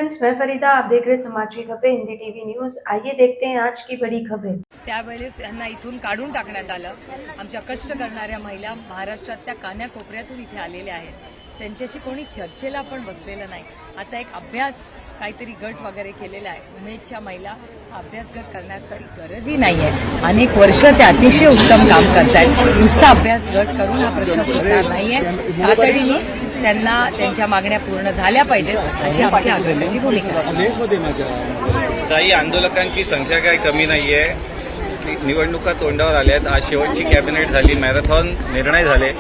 Friends, मैं फरीदा, आप देख रहे समाज की खबरें हिंदी टीवी न्यूज। आइए देखते हैं आज की बड़ी खबरें। त्यावेळेस यांना इथून काढून टाकण्यात आलं। आमच्या कष्ट करणाऱ्या महिला महाराष्ट्रातल्या कान्याकोपऱ्यातून इथे आलेल्या आहेत। त्यांच्याशी कोणी चर्चेला पण बसलेलं नाही। आता एक अभ्यास काहीतरी गट वगैरे केलेला आहे। उमेदच्या महिला अभ्यास गट करण्याची गरजही नाहीये। अनेक वर्ष ते अतिशय उत्तम काम करतायत। नुसता अभ्यास गट करून हा प्रश्न सुटणार नाहीये। तातडीने त्यांना त्यांच्या मागण्या पूर्ण झाल्या पाहिजेत अशी आमची आग्रहाची भूमिका आहे। काही आंदोलकांची संख्या काही कमी नाहीये। निवडणुका तोंडावर आल्या आहेत। आज शेवटची कॅबिनेट झाली, मॅरेथॉन निर्णय झाले।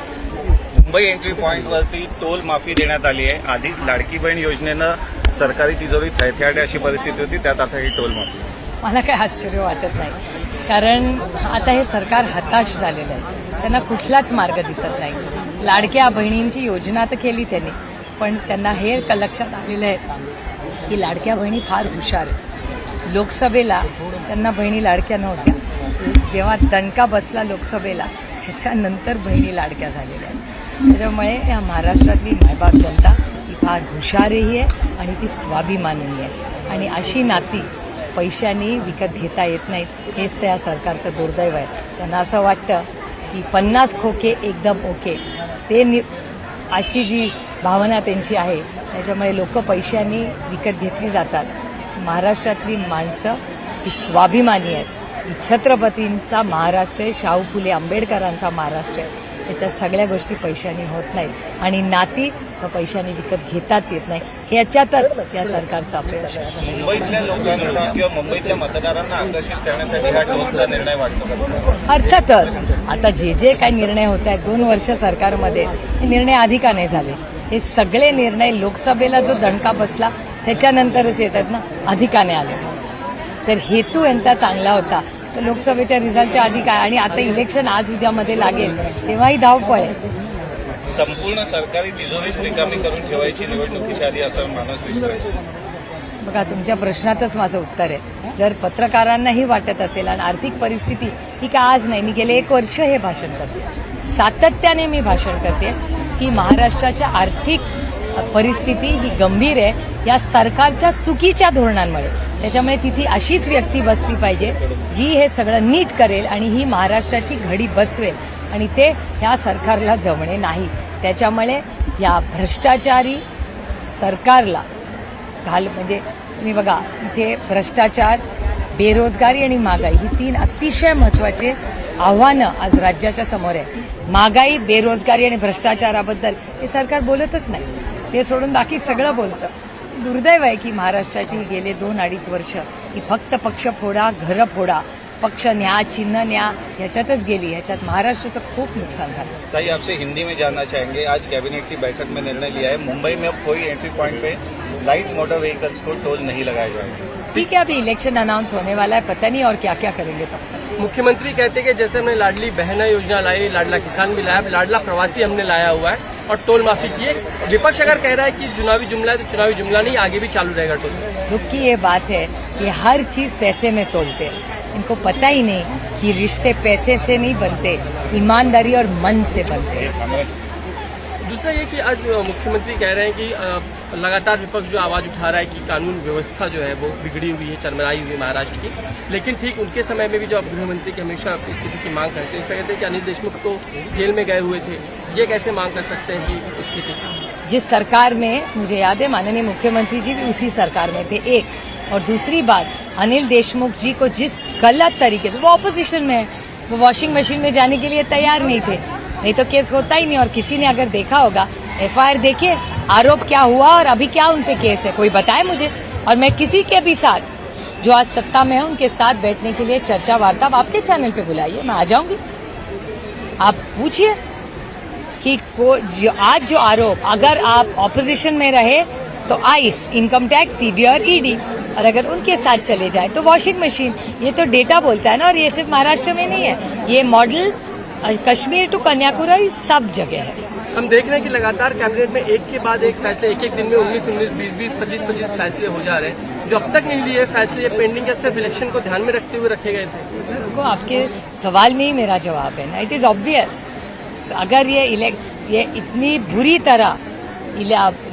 मुंबई एंट्री पॉईंटवरती टोल माफी देण्यात आली आहे। आधीच लाडकी बहीण योजनेनं सरकारी तिजोरी थैथयाटे अशी परिस्थिती होती, त्यात आता ही टोल माफी। मला काही आश्चर्य वाटत नाही, कारण आता हे सरकार हताश झालेलं आहे। त्यांना कुठलाच मार्ग दिसत नाही। लाडक्या बहिणींची योजना तर केली त्यांनी, पण त्यांना हे लक्षात आलेलं आहे की लाडक्या बहिणी फार हुशार आहेत। लोकसभेला त्यांना बहिणी लाडक्या नव्हत्या, जेव्हा दणका बसला लोकसभेला त्याच्यानंतर बहिणी लाडक्या झालेल्या आहेत। त्याच्यामुळे या महाराष्ट्रातली मायबाप जनता ही फार हुशारही आहे आणि ती स्वाभिमानी आहे, आणि अशी नाती पैशांनी विकत घेता येत नाहीत। हेच त्या सरकारचं दुर्दैव आहे। त्यांना असं वाटतं की 50 खोके एकदम ओके, ते अशी जी भावना त्यांची आहे, त्याच्यामुळे लोक पैशांनी विकत घेतली जातात। महाराष्ट्रातली माणसं ही स्वाभिमानी आहेत। छत्रपतींचा महाराष्ट्र आहे, शाहू फुले आंबेडकरांचा महाराष्ट्र आहे। त्याच्यात सगळ्या गोष्टी पैशांनी होत नाहीत, आणि नाती पैशांनी विकत घेताच येत नाही। ह्याच्यातच या सरकारचा अपयश आहे। मुंबईतल्या लोकांना किंवा मुंबईतल्या मतदारांना आकर्षित करण्यासाठी हा टोलचा निर्णय वाटतो। अर्थातच आता जे काही निर्णय होत आहेत 2 वर्ष सरकारमध्ये, हे निर्णय आधी का नाही झाले? हे सगळे निर्णय लोकसभेला जो दणका बसला त्याच्यानंतरच येतात ना, आधी का नाही आले? तर हेतू यांचा चांगला होता तर लोकसभेच्या रिझल्टच्या आधी काय, आणि आता इलेक्शन आज उद्यामध्ये लागेल तेव्हाही धावपळ आहे। संपूर्ण सरकारी तिजोरीच रिकामी करून ठेवायची निवडणुकीच्या आधी असं माणूस दिसतोय। बघा, तुमच्या प्रश्नातच माझं उत्तर आहे। जर पत्रकारांनाही वाटत असेल, आणि आर्थिक परिस्थिती ही का आज नाही, मी गेले 1 वर्ष हे भाषण करते, सातत्याने मी भाषण करते की महाराष्ट्राच्या आर्थिक परिस्थिती ही गंभीर आहे या सरकारच्या चुकीच्या धोरणांमुळे। त्याच्यामुळे तिथे अशीच व्यक्ती बसली पाहिजे जी हे सगळं नीट करेल आणि ही महाराष्ट्राची घडी बसवेल, आणि ते ह्या सरकारला जमणे नाही। त्याच्यामुळे या भ्रष्टाचारी सरकारला म्हणजे तुम्ही बघा, इथे भ्रष्टाचार, बेरोजगारी आणि महागाई ही 3 अतिशय महत्वाचे आव्हानं आज राज्याच्या समोर आहे। महागाई, बेरोजगारी आणि भ्रष्टाचाराबद्दल हे सरकार बोलतच नाही, ते सोडून बाकी सगळं बोलतं। दुर्दैव आहे की महाराष्ट्राची गेले 2-2.5 वर्ष ही फक्त पक्ष फोडा, घरं फोडा, पक्ष न्या, चिन्ह न्या ह्याच्यातच गेली। ह्याच्यात महाराष्ट्राचं खूप नुकसान झालं। ताई, आपसे हिंदी में जानना चाहेंगे, आज कैबिनेट की बैठक में निर्णय लिया है मुंबई में अब कोई एंट्री पॉइंट पे लाइट मोटर व्हीकल्स को टोल नहीं लगाया जाएगा। ठीक है, अभी इलेक्शन अनाउंस होने वाला है, पता नहीं और क्या क्या करेंगे तब तक। मुख्यमंत्री कहते हैं कि जैसे हमने लाडली बहना योजना लाई, लाडला किसान भी लाया, लाडला प्रवासी हमने लाया हुआ है और टोल माफी की है। विपक्ष अगर कह रहा है कि चुनावी जुमला है तो चुनावी जुमला नहीं, आगे भी चालू रहेगा टोल। दुख की ये बात है कि हर चीज पैसे में तोलते हैं। इनको पता ही नहीं कि रिश्ते पैसे से नहीं बनते, ईमानदारी और मन से बनते हैं। दूसरा ये कि आज मुख्यमंत्री कह रहे हैं कि लगातार विपक्ष जो आवाज उठा रहा है कि कानून व्यवस्था जो है वो बिगड़ी हुई है, चरमराई हुई है महाराष्ट्र की, लेकिन ठीक उनके समय में भी जो आप गृहमंत्री की हमेशा स्थिति की मांग करते हैं, कहते हैं कि अनिल देशमुख तो जेल में गए हुए थे, ये कैसे मांग कर सकते हैं कि स्थिति? जिस सरकार में, मुझे याद है माननीय मुख्यमंत्री जी भी उसी सरकार में थे, एक। और दूसरी बात, अनिल देशमुख जी को जिस गलत तरीके से, वो ऑपोजिशन में है, वो वॉशिंग मशीन में जाने के लिए तैयार नहीं थे, नहीं तो केस होता ही नहीं। और किसी ने अगर देखा होगा FIR देखिए, आरोप क्या हुआ और अभी क्या उनपे केस है, कोई बताए मुझे। और मैं किसी के भी साथ जो आज सत्ता में है उनके साथ बैठने के लिए चर्चा वार्ता आपके चैनल पे बुलाइए, मैं आ जाऊंगी। आप पूछिए कि आज जो आरोप, अगर आप ऑपोजिशन में रहे तो आइस, इनकम टैक्स, CBI और ED, और अगर उनके साथ चले जाए तो वॉशिंग मशीन। ये तो डेटा बोलता है ना, और ये सिर्फ महाराष्ट्र में नहीं है, ये मॉडल कश्मीर टू कन्याकुमारी सब जगह है। हम देख रहे हैं कि लगातार कैबिनेट में एक के बाद एक फैसले, एक दिन में 19-19, 20-20, 25-25 फैसले हो जा रहे हैं, जो अब तक नहीं लिए फैसले, ये पेंडिंग के सिर्फ इलेक्शन को ध्यान में रखते हुए रखे गए थे। देखो, आपके सवाल में ही मेरा जवाब है ना, इट इज ऑब्वियस। अगर ये इतनी बुरी तरह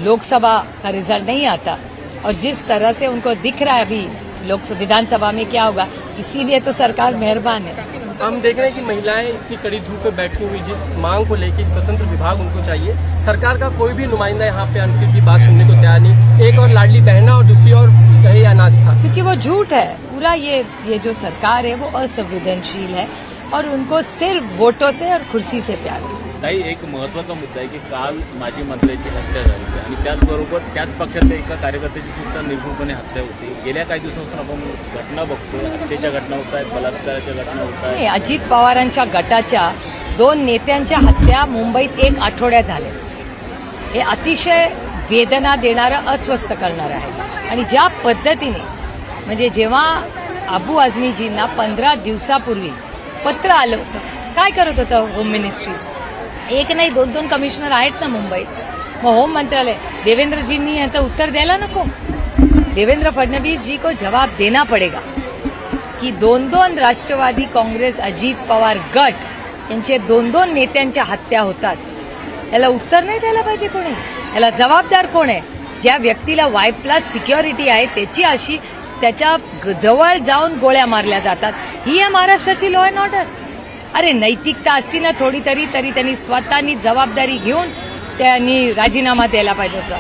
लोकसभा का रिजल्ट नहीं आता और जिस तरह से उनको दिख रहा है अभी लोक विधानसभा में क्या होगा, इसीलिए तो सरकार मेहरबान है। हम देख रहे हैं कि महिलाएं इतनी कड़ी धूप में बैठी हुई, जिस मांग को लेकर स्वतंत्र विभाग उनको चाहिए, सरकार का कोई भी नुमाइंदा यहाँ पे उनकी की बात सुनने को तैयार नहीं। एक और लाडली बहना और दूसरी और कहे अनास्था, क्योंकि वो झूठ है पूरा। ये जो सरकार है वो असंवेदनशील है और उनको सिर्फ वोटों से और कुर्सी से प्यार है। ताई, एक महत्वाचा मुद्दा आहे की काल माजी मंत्र्याची हत्या झाली आणि त्याचबरोबर त्याच पक्षातल्या एका कार्यकर्त्याची सुद्धा निर्भूलपणे हत्या होती। गेल्या काही दिवसांपासून आपण घटना बघतोय, हत्येच्या घटना होत आहेत, बलात्काराच्या घटना होत आहेत। नाही, अजित पवारांच्या गटाच्या 2 नेत्यांच्या हत्या मुंबईत 1 आठवड्यात झाल्या। हे अतिशय वेदना देणारं, अस्वस्थ करणारं आहे। आणि ज्या पद्धतीने म्हणजे जेव्हा अबू आझमीजींना 15 दिवसापूर्वी पत्र आलं होतं, काय करत होतं होम मिनिस्ट्री? एक नाही 2-2 कमिशनर आहेत ना मुंबईत, मग होम मंत्रालय देवेंद्रजींनी याचं उत्तर द्यायला नको? देवेंद्र फडणवीस जी को जवाब देना पड़ेगा की 2-2 राष्ट्रवादी काँग्रेस अजित पवार गट यांचे 2-2 नेत्यांच्या हत्या होतात, याला उत्तर नाही द्यायला पाहिजे कोणी? याला जबाबदार कोण आहे? ज्या व्यक्तीला Y+ सिक्युरिटी आहे त्याची अशी त्याच्या जवळ जाऊन गोळ्या मारल्या जातात, ही आहे महाराष्ट्राची लॉ अँड ऑर्डर? अरे नैतिकता असती ना थोडी तरी त्यांनी स्वतःनी जबाबदारी घेऊन त्यांनी राजीनामा द्यायला पाहिजे होता।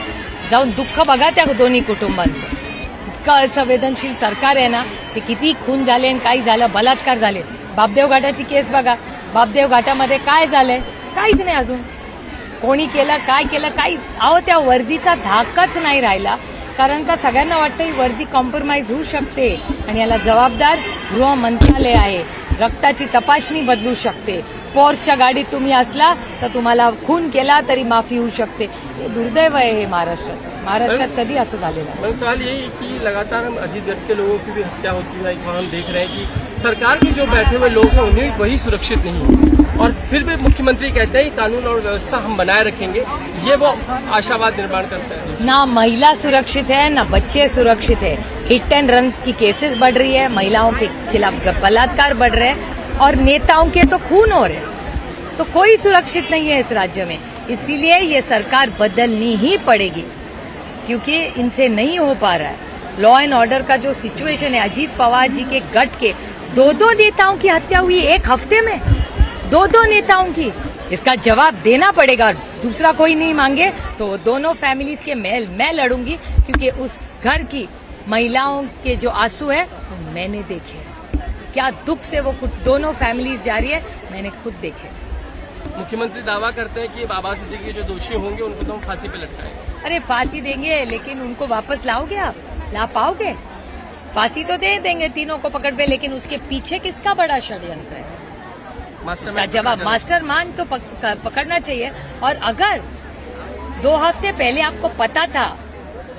जाऊन दुःख बघा त्या दोन्ही कुटुंबांचं। इतकं असंवेदनशील सरकार आहे ना, ते किती खून झाले आणि काही झालं, बलात्कार झाले। बापदेव घाटाची केस बघा, बापदेव घाटामध्ये काय झालंय? काहीच नाही अजून। कोणी केलं, काय केलं, काही अहो त्या वर्दीचा धाकच नाही राहिला, कारण का सगळ्यांना वाटतं ही वर्दी कॉम्प्रोमाइज होऊ शकते आणि याला जबाबदार गृह मंत्रालय आहे। रक्ताची तपासणी बदलू शकते, पोर्सच्या गाडीत तुम्ही असला तर तुम्हाला खून केला तरी माफी होऊ शकते। हे दुर्दैव आहे हे महाराष्ट्रात कधी असं झालेलं आहे? मैम सवाल ये है कि लगातार हम अजीत गढ़ के लोगों की भी हत्या होती है, हम देख रहे हैं कि सरकार के जो बैठे हुए लोग हैं उन्हें वही सुरक्षित नहीं है, और फिर भी मुख्यमंत्री कहते हैं कानून और व्यवस्था हम बनाए रखेंगे, ये वो आशावाद निर्माण करते हैं। ना महिला सुरक्षित है ना बच्चे सुरक्षित है। हिट एंड रन की केसेस बढ़ रही है, महिलाओं के खिलाफ बलात्कार बढ़ रहे हैं और नेताओं के तो खून हो रहे हैं। तो कोई सुरक्षित नहीं है इस राज्य में, इसीलिए ये सरकार बदलनी ही पड़ेगी, क्योंकि इनसे नहीं हो पा रहा है। लॉ एंड ऑर्डर का जो सिचुएशन है, अजीत पवार जी के गट के 2-2 नेताओं की हत्या हुई एक हफ्ते में, 2-2 नेताओं की, इसका जवाब देना पड़ेगा। दूसरा कोई नहीं मांगे तो दोनों फैमिलीज के मैं लड़ूंगी, क्योंकि उस घर की महिलाओं के जो आंसू है वो मैंने देखे, क्या दुख से वो दोनों फैमिलीज जा रही है, मैंने खुद देखे। मुख्यमंत्री दावा करते हैं कि बाबा सिद्दीकी जो दोषी होंगे उनको तो हम फांसी पे लटकाएंगे। अरे फांसी देंगे, लेकिन उनको वापस लाओगे आप? ला पाओगे? फांसी तो दे देंगे तीनों को पकड़ पे, लेकिन उसके पीछे किसका बड़ा षड्यंत्र है? इसका जवाब मास्टरमाइंड तो पकड़ना चाहिए। और अगर 2 हफ्ते पहले आपको पता था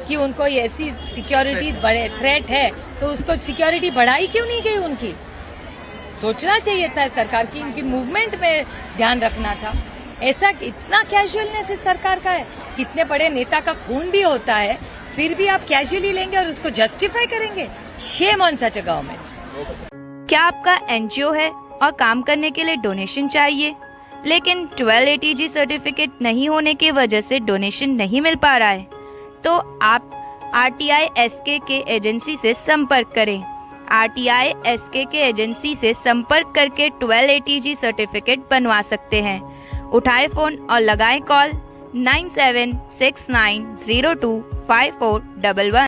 कि उनको ऐसी सिक्योरिटी बड़े थ्रेट है, तो उसको सिक्योरिटी बढ़ाई क्यों नहीं गई उनकी? सोचना चाहिए था सरकार की, इनकी मूवमेंट में ध्यान रखना था। ऐसा इतना कैजुअलनेस इस सरकार का है, कितने बड़े नेता का खून भी होता है, फिर भी आप कैजुअली लेंगे और उसको जस्टिफाई करेंगे। Shame on such a government. क्या आपका एनजीओ है और काम करने के लिए डोनेशन चाहिए, लेकिन 1280G सर्टिफिकेट नहीं होने की वजह से डोनेशन नहीं मिल पा रहा है? तो आप RTI SK एजेंसी से संपर्क करें। RTI SK एजेंसी से संपर्क करके 1280G सर्टिफिकेट बनवा सकते हैं। उठाए फोन और लगाएं कॉल 9769025411।